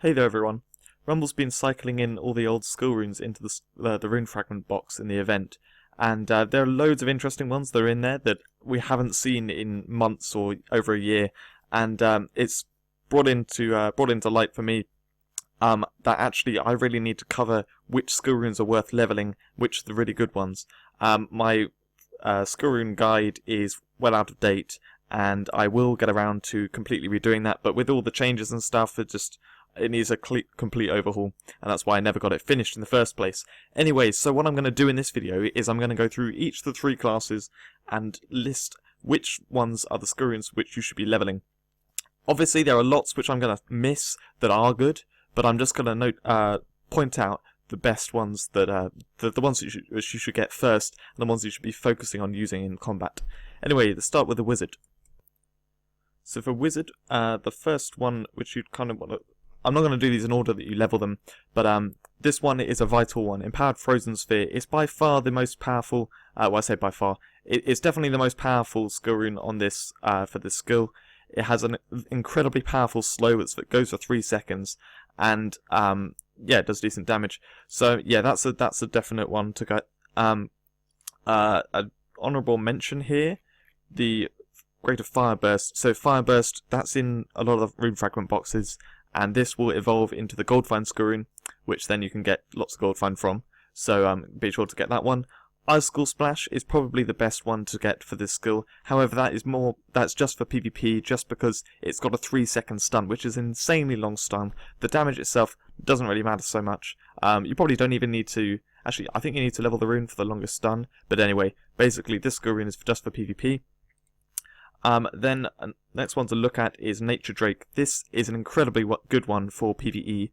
Hey there everyone. Rumble's been cycling in all the old skill runes into the rune fragment box in the event, and there are loads of interesting ones that are in there that we haven't seen in months or over a year, and it's brought into light for me that actually I really need to cover which skill runes are worth leveling, which are the really good ones. My skill rune guide is well out of date, and I will get around to completely redoing that, but with all the changes and stuff, it needs a complete overhaul, and that's why I never got it finished in the first place. Anyways, so what I'm going to do in this video is I'm going to go through each of the three classes and list which ones are the skill runes which you should be leveling. Obviously, there are lots which I'm going to miss that are good, but I'm just going to point out the best ones that the ones that you should get first, and the ones you should be focusing on using in combat. Anyway, let's start with the wizard. So for wizard, the first one which you'd kind of want to... I'm not going to do these in order that you level them, but this one is a vital one. Empowered Frozen Sphere is by far the most powerful, well I say by far, it's definitely the most powerful skill rune on this, for this skill. It has an incredibly powerful slow that goes for 3 seconds, and yeah, it does decent damage. So yeah, that's a definite one to get. An honourable mention here, the Greater Fireburst. So Fireburst, that's in a lot of rune fragment boxes, and this will evolve into the Goldfind skill rune, which then you can get lots of Goldfind from, so be sure to get that one. Icicle Splash is probably the best one to get for this skill, however that's just for PvP, just because it's got a 3-second stun, which is an insanely long stun. The damage itself doesn't really matter so much. You probably don't even need to, actually I think you need to level the rune for the longest stun, but anyway, basically this skill rune is just for PvP. Then next one to look at is Nature Drake. This is an incredibly good one for PvE,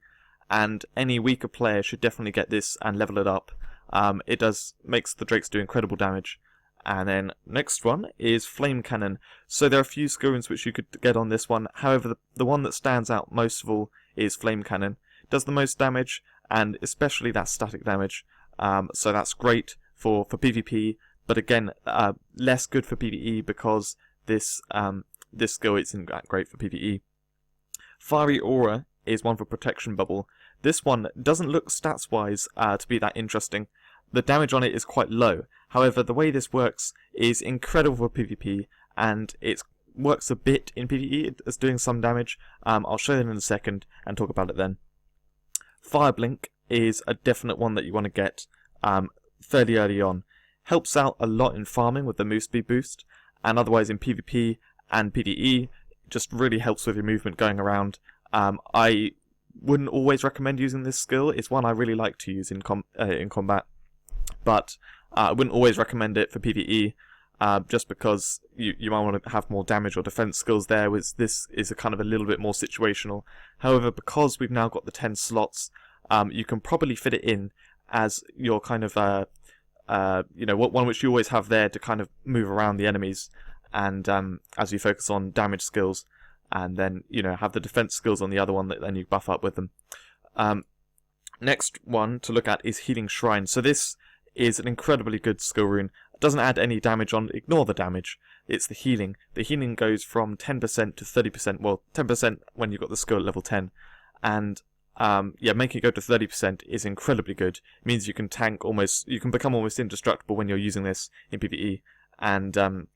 and any weaker player should definitely get this and level it up. It makes the drakes do incredible damage. And then next one is Flame Cannon. So there are a few skill runes which you could get on this one. However, the one that stands out most of all is Flame Cannon. It does the most damage, and especially that static damage. So that's great for PvP, but again, less good for PvE because this skill isn't great for PvE. Fiery Aura is one for Protection Bubble. This one doesn't look stats-wise to be that interesting. The damage on it is quite low. However, the way this works is incredible for PvP, and it works a bit in PvE as doing some damage. I'll show you in a second and talk about it then. Fireblink is a definite one that you want to get fairly early on. Helps out a lot in farming with the move speed boost, and otherwise in PvP and PvE, just really helps with your movement going around. I wouldn't always recommend using this skill. It's one I really like to use in combat, but I wouldn't always recommend it for PvE, just because you might want to have more damage or defense skills there, whereas this is a kind of a little bit more situational. However, because we've now got the 10 slots, you can probably fit it in as your kind of one which you always have there to kind of move around the enemies, and as you focus on damage skills, and then have the defense skills on the other one that then you buff up with them. Next one to look at is Healing Shrine. So this is an incredibly good skill rune. It doesn't add any damage on, ignore the damage. It's the healing. The healing goes from 10% to 30%, well 10% when you've got the skill at level 10, and yeah, making it go to 30% is incredibly good. It means you can you can become almost indestructible when you're using this in PvE, and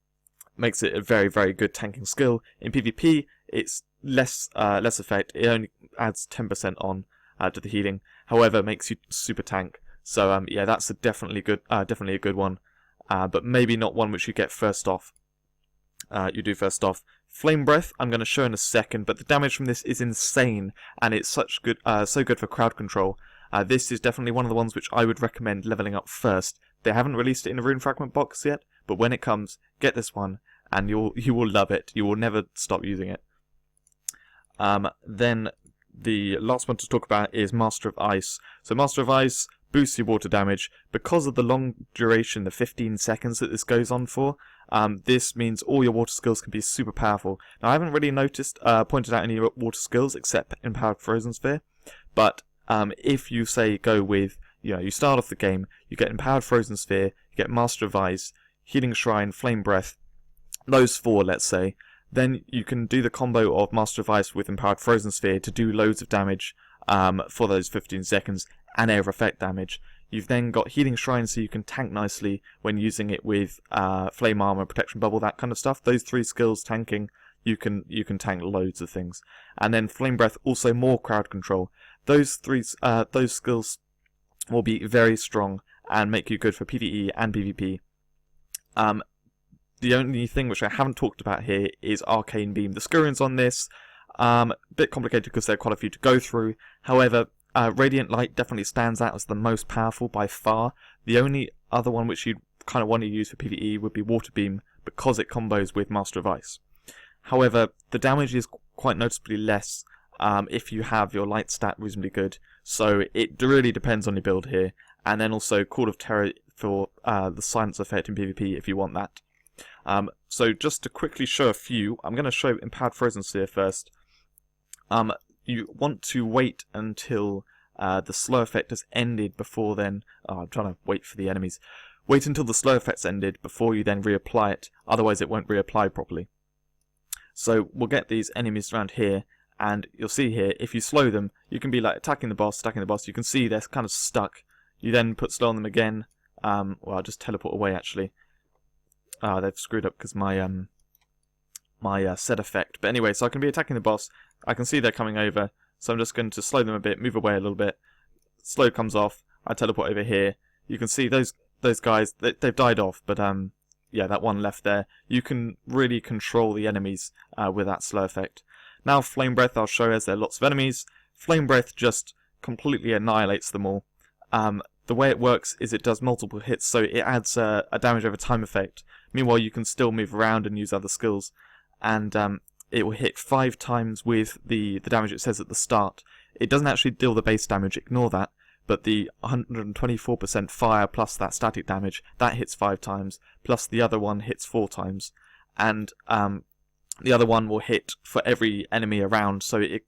makes it a very, very good tanking skill. In PvP, it's less effect. It only adds 10% on to the healing. However, it makes you super tank. So yeah, that's definitely a good one, but maybe not one which you get first off. You do first off. Flame Breath, I'm going to show in a second, but the damage from this is insane, and it's so good for crowd control. This is definitely one of the ones which I would recommend leveling up first. They haven't released it in a rune fragment box yet, but when it comes, get this one, and you will love it. You will never stop using it. Then the last one to talk about is Master of Ice. So Master of Ice boosts your water damage because of the long duration, the 15 seconds that this goes on for. This means all your water skills can be super powerful. Now I haven't really pointed out any water skills except Empowered Frozen Sphere, but if you say go with, you start off the game, you get Empowered Frozen Sphere, you get Master of Ice, Healing Shrine, Flame Breath, those 4 let's say, then you can do the combo of Master of Ice with Empowered Frozen Sphere to do loads of damage for those 15 seconds, and air effect damage. You've then got Healing Shrine, so you can tank nicely when using it with Flame Armor, Protection Bubble, that kind of stuff. Those 3 skills tanking, you can tank loads of things. And then Flame Breath, also more crowd control. Those skills will be very strong and make you good for PvE and PvP. The only thing which I haven't talked about here is Arcane Beam. The Scurrians on this, a bit complicated because there are quite a few to go through. However, Radiant Light definitely stands out as the most powerful by far. The only other one which you'd kind of want to use for PvE would be Water Beam, because it combos with Master of Ice. However, the damage is quite noticeably less if you have your light stat reasonably good, so it really depends on your build here. And then also Call of Terror for the silence effect in PvP if you want that. So just to quickly show a few, I'm going to show Empowered Frozen Sphere first. You want to wait until the slow effect has ended before then. I'm trying to wait for the enemies. Wait until the slow effect's ended before you then reapply it, otherwise it won't reapply properly. So we'll get these enemies around here, and you'll see here, if you slow them, you can be like attacking the boss, you can see they're kind of stuck. You then put slow on them again. Well, I'll just teleport away actually. They've screwed up because my set effect. But anyway, so I can be attacking the boss. I can see they're coming over, so I'm just going to slow them a bit, move away a little bit. Slow comes off. I teleport over here. You can see those guys. They've died off, but yeah, that one left there. You can really control the enemies with that slow effect. Now Flame Breath, I'll show as there are lots of enemies. Flame Breath just completely annihilates them all. The way it works is it does multiple hits, so it adds a damage over time effect. Meanwhile, you can still move around and use other skills, and it will hit 5 times with the damage it says at the start. It doesn't actually deal the base damage, ignore that, but the 124% fire plus that static damage, that hits 5 times, plus the other one hits 4 times, and the other one will hit for every enemy around, so it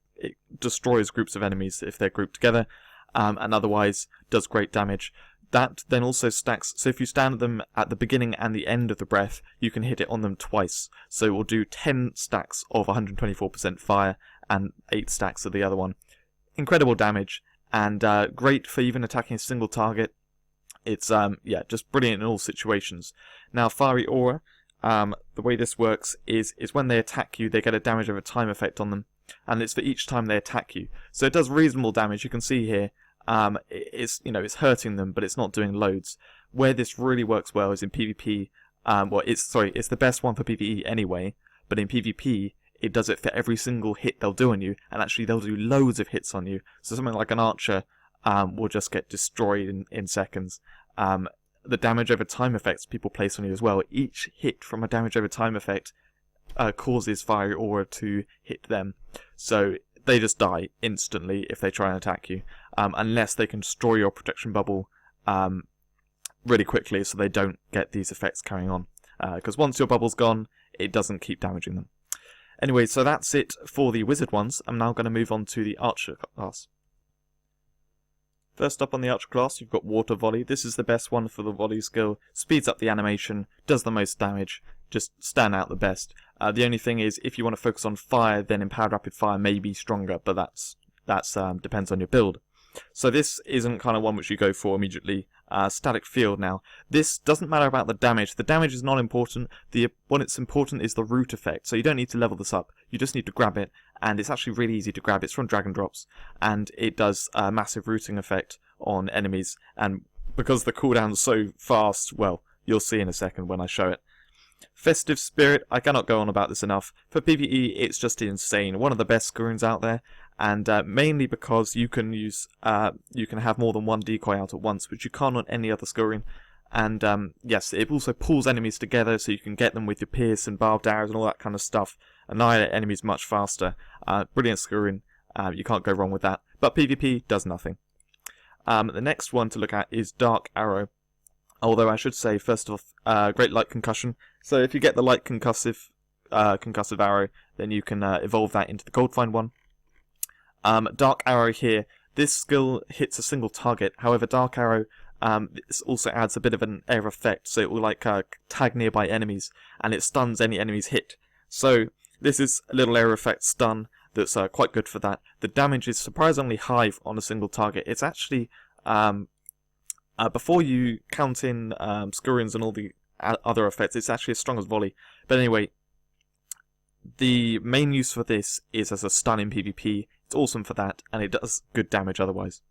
destroys groups of enemies if they're grouped together. And otherwise does great damage. That then also stacks, so if you stand them at the beginning and the end of the breath, you can hit it on them twice. So it will do 10 stacks of 124% fire and 8 stacks of the other one. Incredible damage, and great for even attacking a single target. It's yeah, just brilliant in all situations. Now Fiery Aura, the way this works is when they attack you, they get a damage over time effect on them. And it's for each time they attack you. So it does reasonable damage. You can see here, it's hurting them, but it's not doing loads. Where this really works well is in PvP. Well, it's the best one for PvE anyway. But in PvP, it does it for every single hit they'll do on you, and actually they'll do loads of hits on you. So something like an archer will just get destroyed in seconds. The damage over time effects people place on you as well. Each hit from a damage over time effect causes Fiery Aura to hit them, so they just die instantly if they try and attack you, unless they can destroy your protection bubble really quickly so they don't get these effects carrying on, because once your bubble's gone, it doesn't keep damaging them. Anyway, so that's it for the wizard ones. I'm now going to move on to the archer class. First up on the archer class, you've got Water Volley. This is the best one for the volley skill. Speeds up the animation, does the most damage, just stand out the best. The only thing is, if you want to focus on fire, then Empowered Rapid Fire may be stronger, but that's depends on your build. So this isn't kind of one which you go for immediately. Static Field now. This doesn't matter about the damage. The damage is not important. What's important is the root effect. So you don't need to level this up. You just need to grab it, and it's actually really easy to grab. It's from Dragon Drops, and it does a massive rooting effect on enemies. And because the cooldown's so fast, well, you'll see in a second when I show it. Festive Spirit, I cannot go on about this enough. For PvE, it's just insane. One of the best Scurrians out there, and mainly because you can have more than one decoy out at once, which you can't on any other Scurrian. And yes, it also pulls enemies together, so you can get them with your pierce and barbed arrows and all that kind of stuff. Annihilate enemies much faster. Brilliant Scurrian. You can't go wrong with that. But PvP does nothing. The next one to look at is Dark Arrow. Although I should say, first off, Great Light Concussion. So if you get the Light Concussive Arrow, then you can evolve that into the Goldfind one. Dark Arrow here, this skill hits a single target. However, Dark Arrow this also adds a bit of an air effect, so it will like tag nearby enemies, and it stuns any enemies hit. So this is a little air effect stun. that's quite good for that. The damage is surprisingly high on a single target. It's actually, before you count in Scurryings and all the other effects, it's actually as strong as Volley. But anyway, the main use for this is as a stun in PvP. It's awesome for that, and it does good damage otherwise.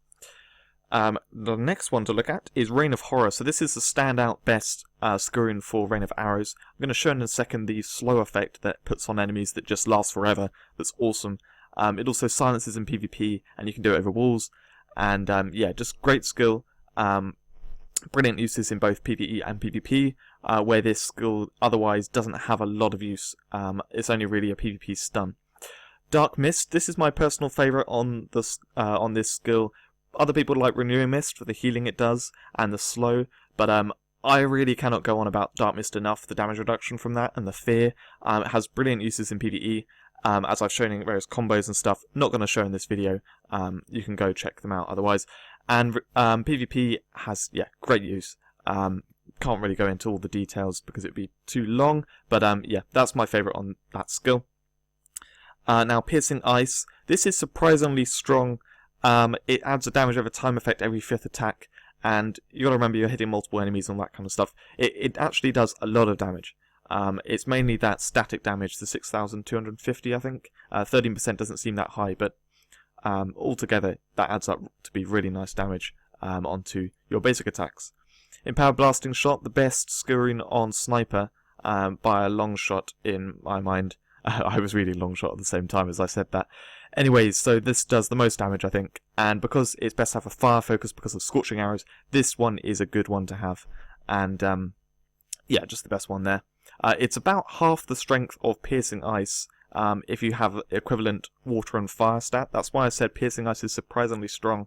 The next one to look at is Reign of Horror. So this is the standout best Scurrying for Reign of Arrows. I'm going to show in a second the slow effect that puts on enemies that just lasts forever. That's awesome. It also silences in PvP, and you can do it over walls. And yeah, just great skill. Brilliant uses in both PvE and PvP, where this skill otherwise doesn't have a lot of use. It's only really a PvP stun. Dark Mist. This is my personal favourite on this skill. Other people like Renewing Mist for the healing it does and the slow, but I really cannot go on about Dark Mist enough. The damage reduction from that and the fear. It has brilliant uses in PvE, as I've shown in various combos and stuff. Not going to show in this video. You can go check them out otherwise. And PvP has, yeah, great use. Can't really go into all the details because it would be too long, but yeah, that's my favourite on that skill. Now, Piercing Ice. This is surprisingly strong. It adds a damage over time effect every 5th attack, and you got to remember you're hitting multiple enemies and all that kind of stuff. It actually does a lot of damage. It's mainly that static damage, the 6,250, I think. 13% doesn't seem that high, but altogether that adds up to be really nice damage onto your basic attacks. Empowered Blasting Shot, the best Scurrying on Sniper by a long shot in my mind. I was reading long shot at the same time as I said that. Anyways, so this does the most damage, I think, and because it's best to have a fire focus because of Scorching Arrows, this one is a good one to have, and yeah, just the best one there. It's about half the strength of Piercing Ice if you have equivalent Water and Fire stat. That's why I said Piercing Ice is surprisingly strong.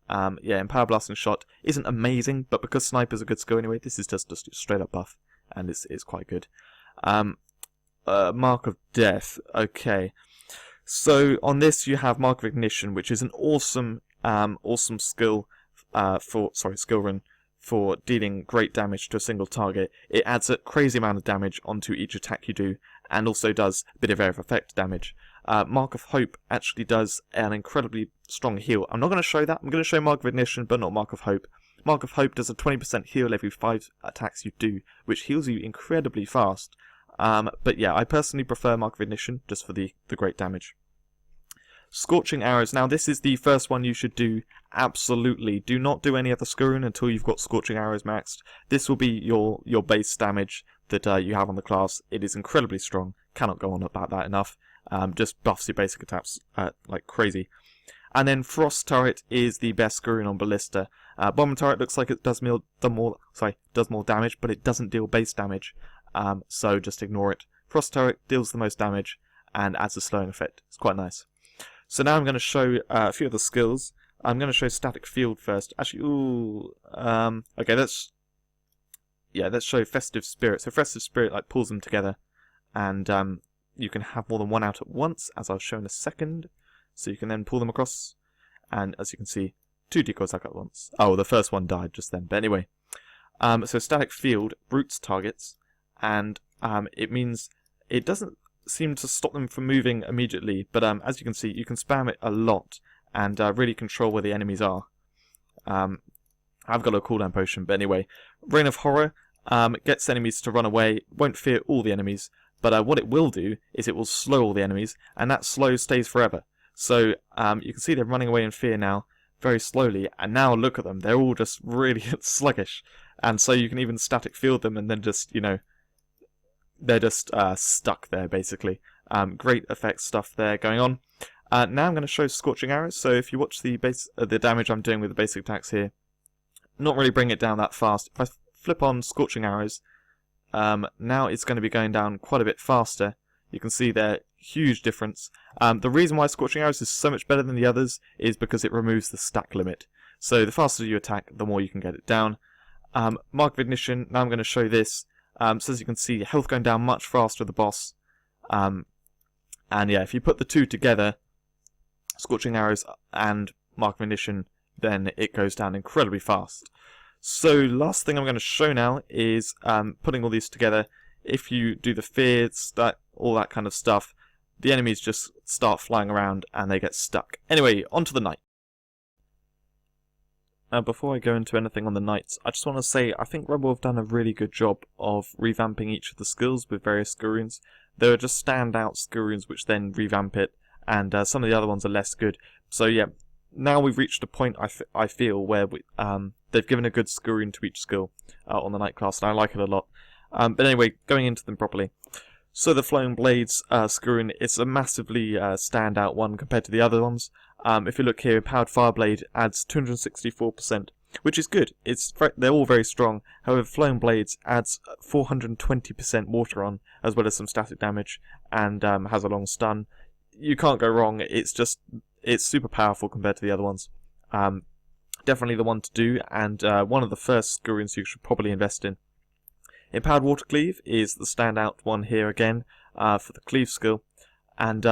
Yeah, Empowered Blasting Shot isn't amazing, but because Sniper's a good skill anyway, this is just a straight up buff, and it's quite good. Mark of Death, okay. So on this you have Mark of Ignition, which is an awesome skill skill run for dealing great damage to a single target. It adds a crazy amount of damage onto each attack you do, and also does a bit of area of effect damage. Mark of Hope actually does an incredibly strong heal. I'm not going to show that. I'm going to show Mark of Ignition, but not Mark of Hope. Mark of Hope does a 20% heal every 5 attacks you do, which heals you incredibly fast. But yeah, I personally prefer Mark of Ignition just for the great damage. Scorching Arrows. Now this is the first one you should do. Absolutely. Do not do any other Scurrying until you've got Scorching Arrows maxed. This will be your base damage that you have on the class. It is incredibly strong. Cannot go on about that enough. Just buffs your basic attacks like crazy. And then Frost Turret is the best Scurrying on Ballista. Bomb Turret looks like it does more damage, but it doesn't deal base damage. So just ignore it. Frost Turret deals the most damage and adds a slowing effect. It's quite nice. So now I'm going to show a few of the skills. I'm going to show Static Field first. Actually, okay, let's show Festive Spirit. So Festive Spirit like pulls them together, and you can have more than one out at once, as I'll show in a second. So you can then pull them across, and as you can see, 2 decoys out at once. Oh, the first one died just then. But anyway, so Static Field brutes targets, and it means it doesn't seem to stop them from moving immediately, but as you can see, you can spam it a lot and really control where the enemies are. I've got a cooldown potion, but anyway, Reign of Horror gets enemies to run away, won't fear all the enemies, but what it will do is it will slow all the enemies, and that slow stays forever. So you can see they're running away in fear now, very slowly, and now look at them, they're all just really sluggish, and so you can even static field them and then just, you know, they're just stuck there, basically. Great effect stuff there going on. Now I'm going to show Scorching Arrows. So if you watch the damage I'm doing with the basic attacks here, not really bring it down that fast. If I flip on Scorching Arrows, now it's going to be going down quite a bit faster. You can see there, huge difference. The reason why Scorching Arrows is so much better than the others is because it removes the stack limit. So the faster you attack, the more you can get it down. Mark of Ignition, now I'm going to show this. So as you can see, health going down much faster with the boss. And yeah, if you put the two together, Scorching Arrows and Mark of Ignition, then it goes down incredibly fast. So last thing I'm going to show now is putting all these together. If you do the fears, all that kind of stuff, the enemies just start flying around and they get stuck. Anyway, on to the knight. Before I go into anything on the knights, I just want to say I think Rebel have done a really good job of revamping each of the skills with various skill runes. There are just standout skill runes which then revamp it, and some of the other ones are less good. So yeah, now we've reached a point I feel where they've given a good skill rune to each skill on the knight class, and I like it a lot. But anyway, going into them properly. So the Flowing Blades skill rune, it's a massively standout one compared to the other ones. If you look here, Empowered Fireblade adds 264%, which is good. They're all very strong. However, Flowing Blades adds 420% water on, as well as some static damage, and has a long stun. You can't go wrong. It's super powerful compared to the other ones. Definitely the one to do, and one of the first skill runes you should probably invest in. Empowered Water Cleave is the standout one here again for the Cleave skill. And,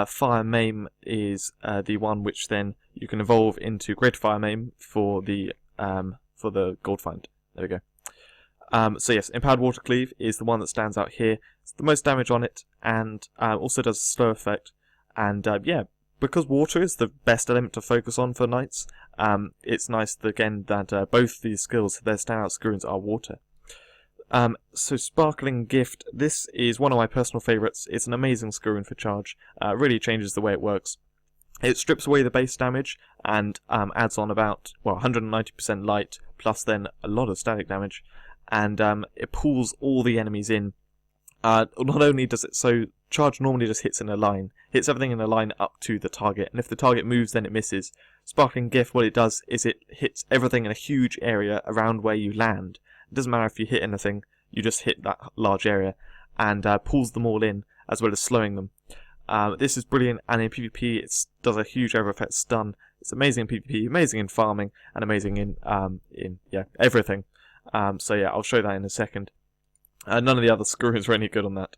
Fire Maim is the one which then you can evolve into Greater Fire Maim for the Gold Find. There we go. So yes, Empowered Water Cleave is the one that stands out here. It's the most damage on it, and also does a slow effect. And yeah, because water is the best element to focus on for knights, it's nice again that both these skills, their standout skill runes are water. So Sparkling Gift, this is one of my personal favourites. It's an amazing skill rune for charge. Really changes the way it works. It strips away the base damage and adds on about 190% light, plus then a lot of static damage, and it pulls all the enemies in. Not only does it, so charge normally just hits in a line, hits everything in a line up to the target, and if the target moves then it misses. Sparkling Gift, what it does is it hits everything in a huge area around where you land. It doesn't matter if you hit anything, you just hit that large area, and pulls them all in, as well as slowing them. This is brilliant, and in PvP it does a huge over effect stun. It's amazing in PvP, amazing in farming, and amazing in everything. So yeah, I'll show that in a second. None of the other skill runes are any good on that.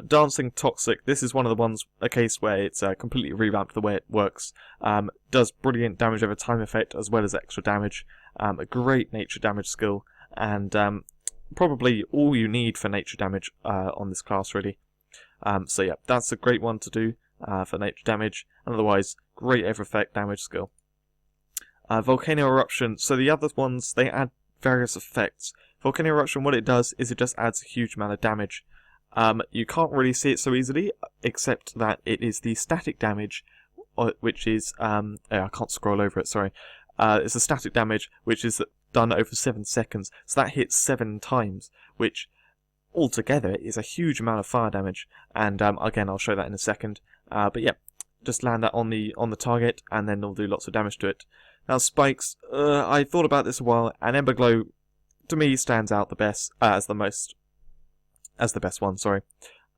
Dancing Toxic, this is one of the ones, a case where it's completely revamped the way it works. Does brilliant damage over time effect, as well as extra damage. A great nature damage skill, and probably all you need for nature damage on this class, really. So yeah, that's a great one to do for nature damage, and otherwise, great over effect damage skill. Volcano Eruption, so the other ones, they add various effects. Volcano Eruption, what it does is it just adds a huge amount of damage. You can't really see it so easily, except that it is the static damage, which is, I can't scroll over it, sorry. It's the static damage, which is done over 7 seconds, so that hits 7 times, which altogether is a huge amount of fire damage, and again, I'll show that in a second. But yeah, just land that on the target, and then it'll do lots of damage to it. Now, spikes, I thought about this a while, and Emberglow, to me, stands out the best, as the best one, sorry.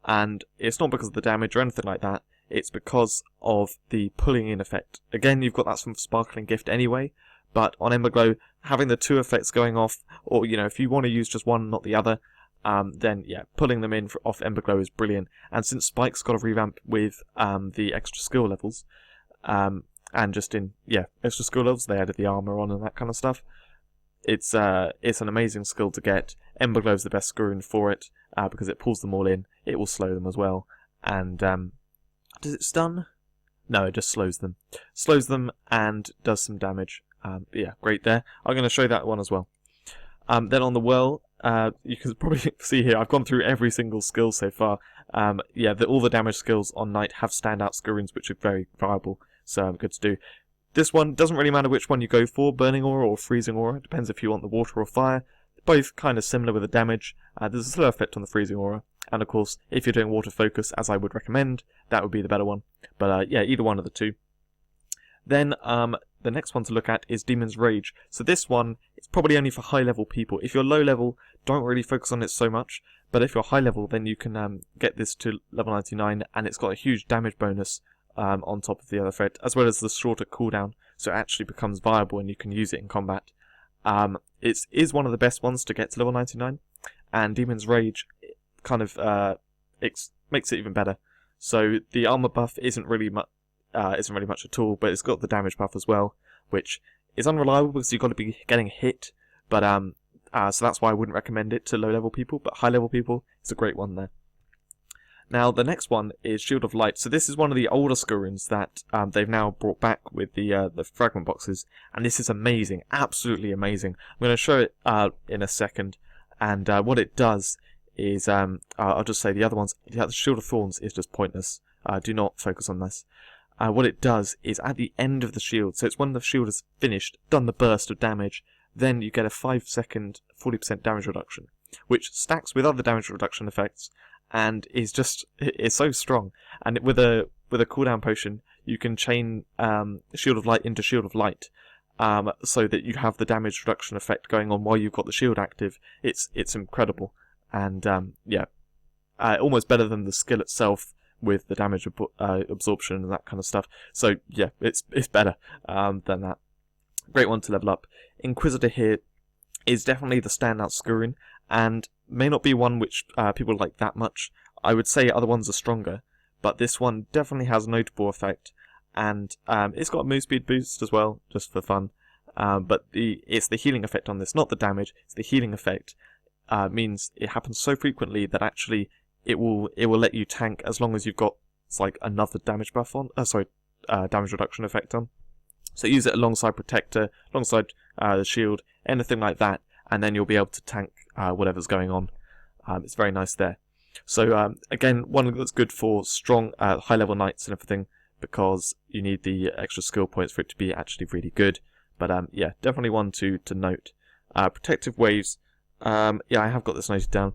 And it's not because of the damage or anything like that, it's because of the pulling in effect. Again, you've got that from Sparkling Gift anyway, but on Emberglow, having the 2 effects going off, or, if you want to use just one, not the other, then, yeah, pulling them in off Emberglow is brilliant. And since Spike's got a revamp with the extra skill levels, and just in, extra skill levels, they added the armor on and that kind of stuff, it's an amazing skill to get. Emberglow's the best skill rune for it, because it pulls them all in. It will slow them as well. And, does it stun? No, it just slows them. Slows them and does some damage. Yeah, great there. I'm going to show that one as well. Then on the whirl, you can probably see here, I've gone through every single skill so far. Yeah, all the damage skills on Knight have standout skill runes, which are very viable, so good to do. This one, doesn't really matter which one you go for, Burning Aura or Freezing Aura, it depends if you want the water or fire. Both kind of similar with the damage. There's a slow effect on the Freezing Aura, and of course, if you're doing water focus, as I would recommend, that would be the better one. But yeah, either one of the two. Then the next one to look at is Demon's Rage. So this one, it's probably only for high level people. If you're low level, don't really focus on it so much. But if you're high level, then you can get this to level 99, and it's got a huge damage bonus on top of the other threat, as well as the shorter cooldown, so it actually becomes viable and you can use it in combat. It is one of the best ones to get to level 99, and Demon's Rage kind of makes it even better. So the armor buff isn't really much at all, but it's got the damage buff as well, which is unreliable because you've got to be getting hit. But so that's why I wouldn't recommend it to low level people, but high level people, it's a great one there. Now, the next one is Shield of Light. So this is one of the older Skurins that they've now brought back with the fragment boxes, and this is amazing, absolutely amazing. I'm going to show it in a second, and what it does is, I'll just say the other ones, the Shield of Thorns is just pointless. Do not focus on this. What it does is at the end of the shield, so it's when the shield is finished, done the burst of damage, then you get a 5-second 40% damage reduction, which stacks with other damage reduction effects, and is so strong. And with a cooldown potion, you can chain Shield of Light into Shield of Light, so that you have the damage reduction effect going on while you've got the shield active. It's incredible, and almost better than the skill itself with the damage absorption and that kind of stuff. So yeah, it's better than that. Great one to level up. Inquisitor here is definitely the standout Skurin, and may not be one which people like that much. I would say other ones are stronger, but this one definitely has a notable effect, and it's got a move speed boost as well, just for fun. But it's the healing effect on this, not the damage. It's the healing effect. Means it happens so frequently that actually it will let you tank as long as you've got another damage buff on. Damage reduction effect on. So use it alongside Protector, alongside the shield, anything like that, and then you'll be able to tank whatever's going on. It's very nice there. So again, one that's good for strong, high-level knights and everything, because you need the extra skill points for it to be actually really good. But yeah, definitely one to note. Protective Waves. Yeah, I have got this noted down.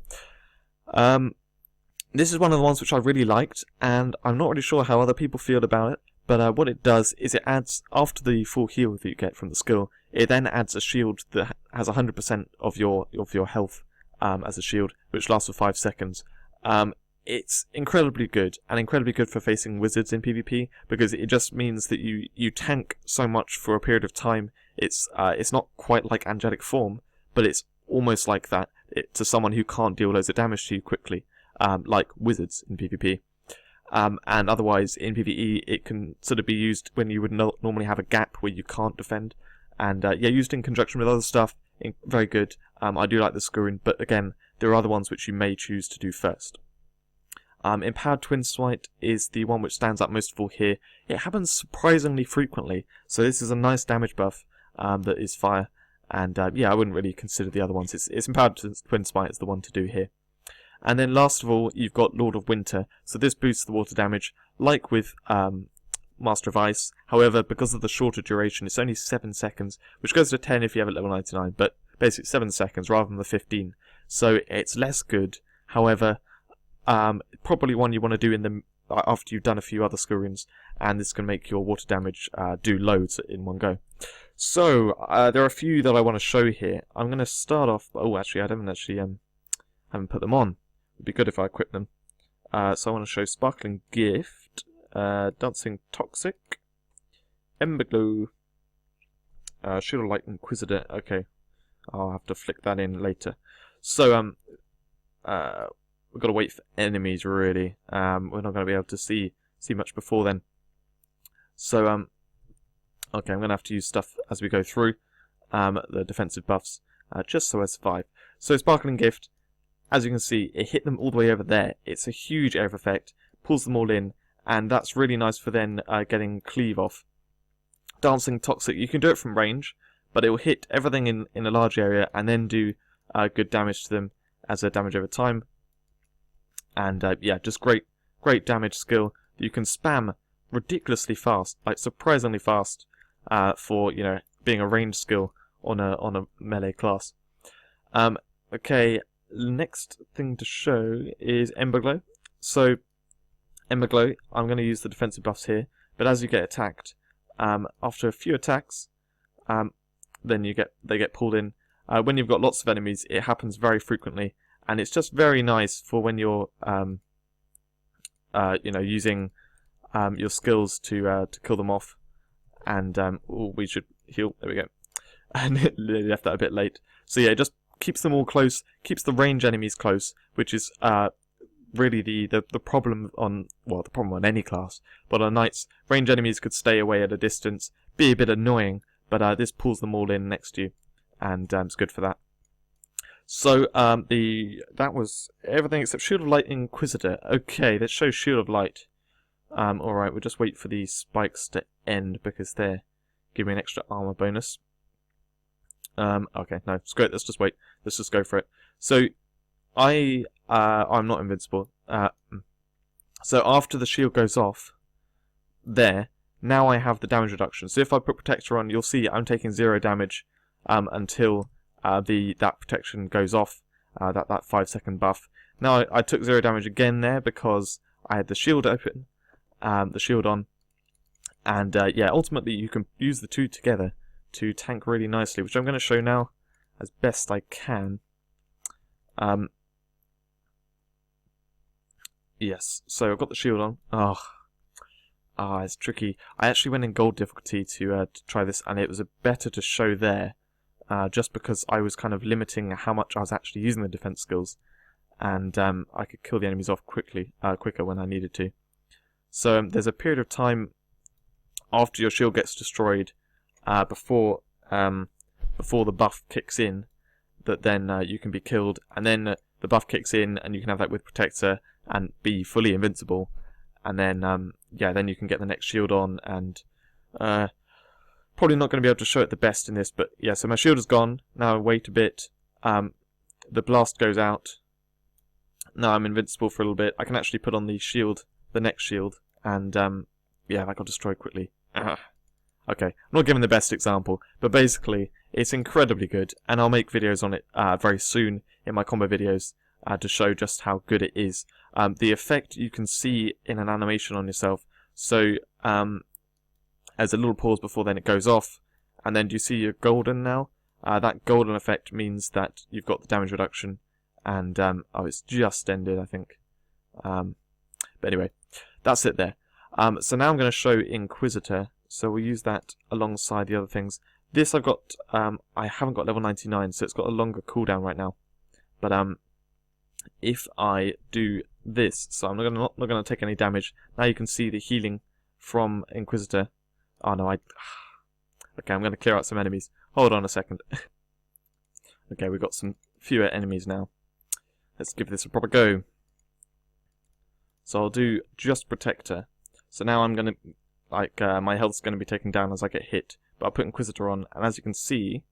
This is one of the ones which I really liked, and I'm not really sure how other people feel about it, but what it does is it adds, after the full heal that you get from the skill, it then adds a shield that has 100% of your health as a shield, which lasts for 5 seconds. It's incredibly good, and incredibly good for facing wizards in PvP, because it just means that you tank so much for a period of time. It's not quite like Angelic Form, but it's almost like that to someone who can't deal loads of damage to you quickly. Like wizards in PvP. And otherwise, in PvE, it can sort of be used when you would normally have a gap where you can't defend. And yeah, used in conjunction with other stuff, very good. I do like the Skurin, but again, there are other ones which you may choose to do first. Empowered Twin Smite is the one which stands out most of all here. It happens surprisingly frequently, so this is a nice damage buff that is fire. And yeah, I wouldn't really consider the other ones. It's Empowered Twin Smite is the one to do here. And then last of all, you've got Lord of Winter. So this boosts the water damage, like with Master of Ice. However, because of the shorter duration, it's only 7 seconds, which goes to 10 if you have it level 99, but basically 7 seconds rather than the 15. So it's less good. However, probably one you want to do after you've done a few other Skurins, and this can make your water damage do loads in one go. So there are a few that I want to show here. I'm going to start off. Oh, actually, I haven't put them on. It'd be good if I equip them. So I want to show Sparkling Gift, Dancing Toxic, Emberglow, Shield of Light Inquisitor. Okay, I'll have to flick that in later. So we've got to wait for enemies really. We're not going to be able to see much before then. So okay, I'm going to have to use stuff as we go through the defensive buffs, just so I survive. So Sparkling Gift. As you can see, it hit them all the way over there. It's a huge area of effect, pulls them all in, and that's really nice for then getting Cleave off. Dancing Toxic, you can do it from range, but it will hit everything in a large area and then do good damage to them as a damage over time. And yeah, just great damage skill that you can spam ridiculously fast, like surprisingly fast for being a range skill on a melee class. Okay. Next thing to show is Emberglow. So, Emberglow, I'm going to use the defensive buffs here, but as you get attacked, after a few attacks, then they get pulled in. When you've got lots of enemies, it happens very frequently, and it's just very nice for when you're, using your skills to kill them off. And we should heal. There we go. And left that a bit late. So yeah, just keeps them all close, keeps the range enemies close, which is really the problem on any class. But on knights, range enemies could stay away at a distance, be a bit annoying, but this pulls them all in next to you, and it's good for that. So, that was everything except Shield of Light Inquisitor. Okay, let's show Shield of Light. Alright, we'll just wait for these spikes to end because they're giving me an extra armor bonus. Okay, no, it's great, let's just wait. Let's just go for it. So, I'm not invincible. So after the shield goes off, now I have the damage reduction. So if I put Protector on, you'll see I'm taking 0 damage until that protection goes off, that 5-second buff. Now I took 0 damage again there because I had the shield open, the shield on, and yeah, ultimately you can use the two together to tank really nicely, which I'm going to show now as best I can. Yes, so I've got the shield on. It's tricky. I actually went in gold difficulty to try this, and it was better to show there, just because I was kind of limiting how much I was actually using the defense skills, and I could kill the enemies off quicker when I needed to. So there's a period of time after your shield gets destroyed, before the buff kicks in, that then you can be killed, and then the buff kicks in, and you can have that with Protector and be fully invincible, and then yeah, then you can get the next shield on, and probably not going to be able to show it the best in this, but yeah, so my shield is gone. Now I wait a bit, the blast goes out, now I'm invincible for a little bit. I can actually put on the shield, the next shield, and yeah, that got destroyed quickly. Okay, I'm not giving the best example, but basically it's incredibly good, and I'll make videos on it very soon in my combo videos to show just how good it is. The effect you can see in an animation on yourself, so as a little pause before then it goes off, and then do you see your golden now? That golden effect means that you've got the damage reduction, and oh, it's just ended, I think. But anyway, that's it there. So now I'm going to show Inquisitor, so we'll use that alongside the other things. This I've got, I haven't got level 99, so it's got a longer cooldown right now. But if I do this, so I'm not going to take any damage. Now you can see the healing from Inquisitor. Oh no, okay, I'm going to clear out some enemies. Hold on a second. Okay, we've got some fewer enemies now. Let's give this a proper go. So I'll do just Protector. So now I'm going to, like, my health's going to be taken down as I get hit. But I'll put Inquisitor on, and as you can see,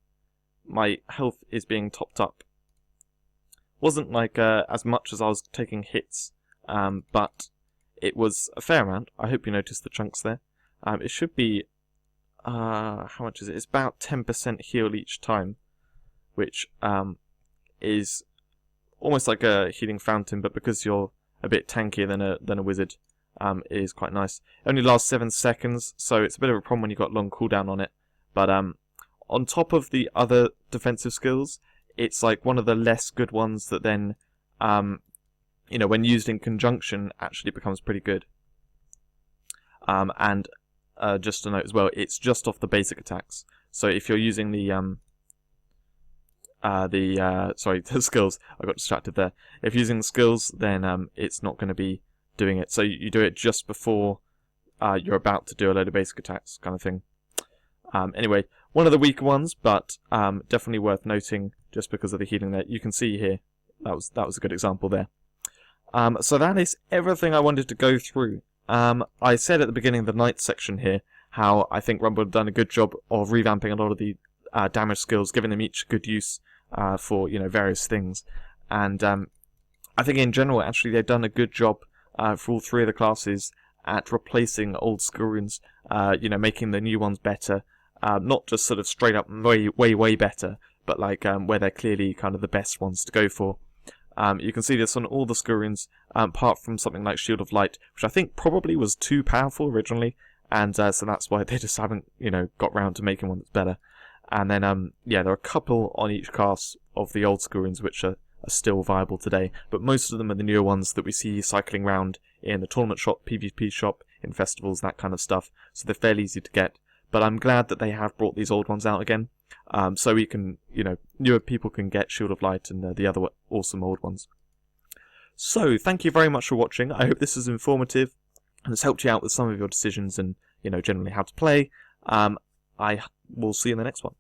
my health is being topped up. Wasn't like as much as I was taking hits, but it was a fair amount. I hope you noticed the chunks there. It should be, how much is it? It's about 10% heal each time, which is almost like a healing fountain, but because you're a bit tankier than a wizard, it is quite nice. It only lasts 7 seconds, so it's a bit of a problem when you've got long cooldown on it. But on top of the other defensive skills, it's like one of the less good ones that then, you know, when used in conjunction, actually becomes pretty good. And just to note as well, it's just off the basic attacks. So if you're using the skills, I got distracted there. If you're using the skills, then it's not going to be doing it. So you do it just before you're about to do a load of basic attacks, kind of thing. Anyway, one of the weaker ones, but definitely worth noting just because of the healing that you can see here. That was a good example there. So that is everything I wanted to go through. I said at the beginning of the Knight section here how I think Rumble have done a good job of revamping a lot of the damage skills, giving them each good use for, you know, various things. And I think in general, actually, they've done a good job for all three of the classes at replacing old school runes, you know, making the new ones better. Not just sort of straight up way better, but like where they're clearly kind of the best ones to go for. You can see this on all the skill runes, apart from something like Shield of Light, which I think probably was too powerful originally, and so that's why they just haven't, you know, got round to making one that's better. And then, yeah, there are a couple on each class of the old skill runes which are still viable today, but most of them are the newer ones that we see cycling around in the tournament shop, PvP shop, in festivals, that kind of stuff, so they're fairly easy to get. But I'm glad that they have brought these old ones out again, so we can, you know, newer people can get Shield of Light and the other awesome old ones. So, thank you very much for watching. I hope this is informative and has helped you out with some of your decisions and, you know, generally how to play. I will see you in the next one.